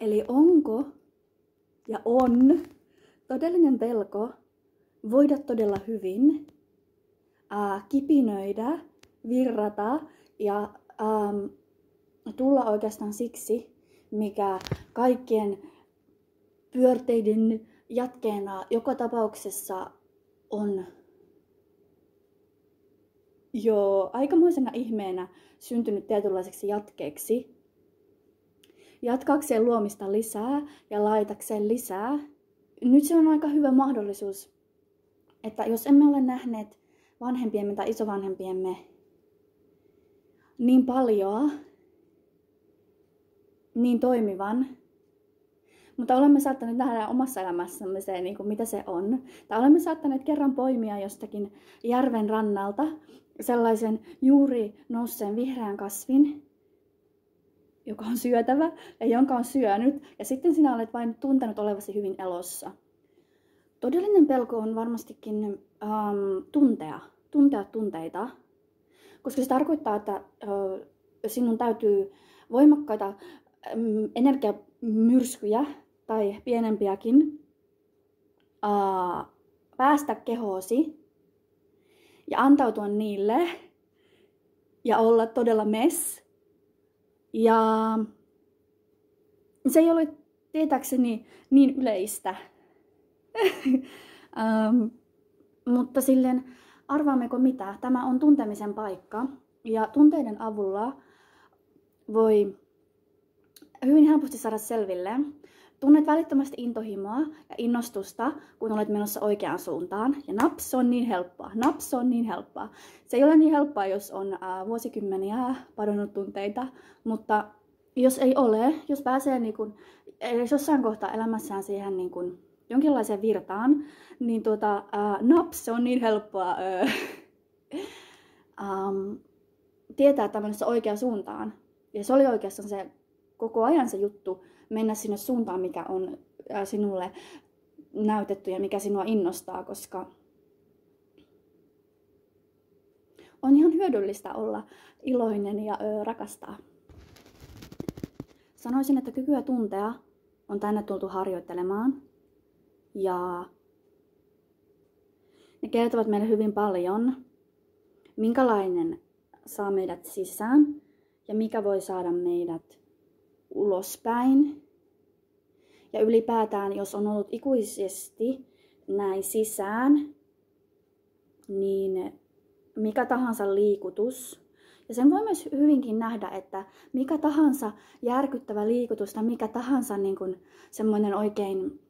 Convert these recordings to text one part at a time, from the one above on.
Eli onko ja on todellinen pelko voida todella hyvin, kipinöidä, virrata ja tulla oikeastaan siksi, mikä kaikkien pyörteiden jatkeena joka tapauksessa on jo aikamoisena ihmeenä syntynyt tietynlaiseksi jatkeeksi, jatkakseen luomista lisää ja laitakseen lisää. Nyt se on aika hyvä mahdollisuus, että jos emme ole nähneet vanhempiemme tai isovanhempiemme niin paljon, niin toimivan, mutta olemme saattaneet nähdä omassa elämässämme se, niin kuin mitä se on. Tai olemme saattaneet kerran poimia jostakin järven rannalta sellaisen juuri nousseen vihreän kasvin, joka on syötävä ja jonka on syönyt. Ja sitten sinä olet vain tuntenut olevasi hyvin elossa. Todellinen pelko on varmastikin tuntea tunteita, koska se tarkoittaa, että sinun täytyy voimakkaita energiamyrskyjä tai pienempiäkin päästä kehoosi ja antautua niille ja olla todella mess. Ja se ei ole tietääkseni niin yleistä. Mutta silleen arvaammeko mitä? Tämä on tuntemisen paikka ja tunteiden avulla voi hyvin helposti saada selville. Tunnet välittömästi intohimoa ja innostusta, kun olet menossa oikeaan suuntaan. Ja naps on niin helppoa. Naps on niin helppoa. Se ei ole niin helppoa, jos on vuosikymmeniä padonnut tunteita, mutta jos ei ole, jos pääsee niin kun, jossain kohtaa elämässään siihen niin kun, jonkinlaiseen virtaan, niin naps on niin helppoa tietää, että menossa oikeaan suuntaan. Ja se oli oikeastaan se koko ajan se juttu, mennä sinne suuntaan, mikä on sinulle näytetty ja mikä sinua innostaa, koska on ihan hyödyllistä olla iloinen ja rakastaa. Sanoisin, että kykyä tuntea on tänne tultu harjoittelemaan ja ne kertovat meille hyvin paljon, minkälainen saa meidät sisään ja mikä voi saada meidät ulospäin. Ja ylipäätään, jos on ollut ikuisesti näin sisään, niin mikä tahansa liikutus. Ja sen voi myös hyvinkin nähdä, että mikä tahansa järkyttävä liikutus tai mikä tahansa niin kuin semmoinen oikein,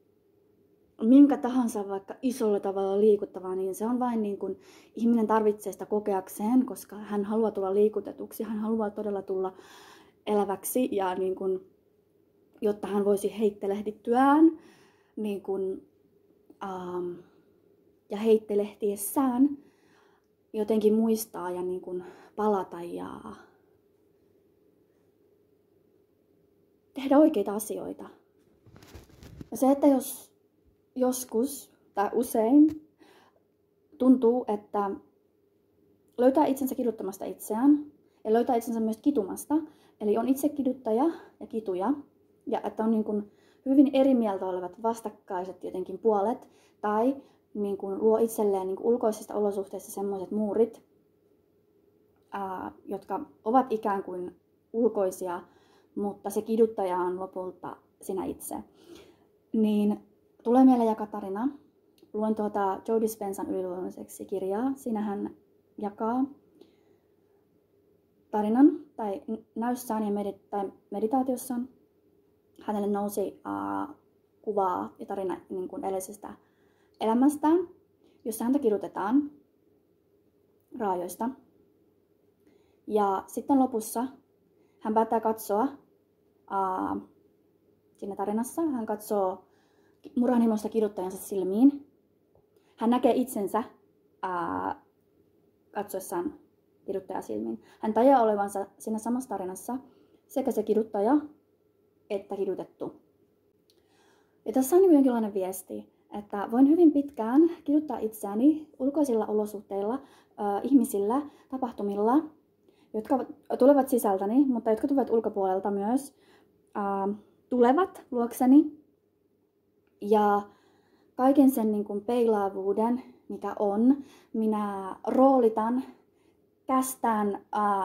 minkä tahansa vaikka isolla tavalla liikuttavaa, niin se on vain niin kuin ihminen tarvitsee sitä kokeakseen, koska hän haluaa tulla liikutetuksi, hän haluaa todella tulla eläväksi ja niin kuin, jotta hän voisi heittelehdittyään niin kuin, ja heittelehtiessään jotenkin muistaa ja niin kuin palata ja tehdä oikeita asioita. Ja se, että jos joskus tai usein tuntuu, että löytää itsensä kiduttamasta itseään ja löytää itsensä myös kitumasta, eli on itse kiduttaja ja kituja, ja että on niin kuin hyvin eri mieltä olevat vastakkaiset jotenkin puolet, tai niin kuin luo itselleen niin kuin ulkoisista olosuhteista sellaiset muurit, jotka ovat ikään kuin ulkoisia, mutta se kiduttaja on lopulta sinä itse. Niin tulee mieleen jakaa tarina. Luen Joe Dispenzan yliluonnolliseksi kirjaa. Siinä hän jakaa tarinan tai näyssään ja meditaatiossaan. Hänelle nousi kuvaa ja tarina niin kuin edellisestä elämästään, jossa häntä kidutetaan raajoista. Ja sitten lopussa hän päättää katsoa siinä tarinassa, hän katsoo murhanhimoista kiduttajansa silmiin. Hän näkee itsensä katsoessaan kiduttajan silmiin. Hän tajuaa olevansa siinä samassa tarinassa sekä se kiduttaja että kidutettu. Ja tässä on jonkinlainen viesti, että voin hyvin pitkään kiduttaa itseäni ulkoisilla olosuhteilla, ihmisillä, tapahtumilla, jotka tulevat sisältäni, mutta jotka tulevat ulkopuolelta myös. tulevat luokseni ja kaiken sen niin kuin peilaavuuden, mikä on, minä roolitan, kästään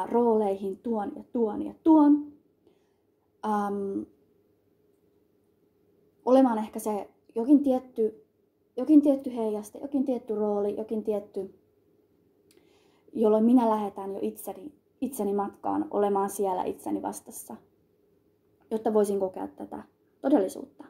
rooleihin tuon ja tuon ja tuon. Olemaan ehkä se jokin tietty heijaste, jokin tietty rooli, jokin tietty, jolloin minä lähetän jo itseni matkaan olemaan siellä itseni vastassa, jotta voisin kokea tätä todellisuutta.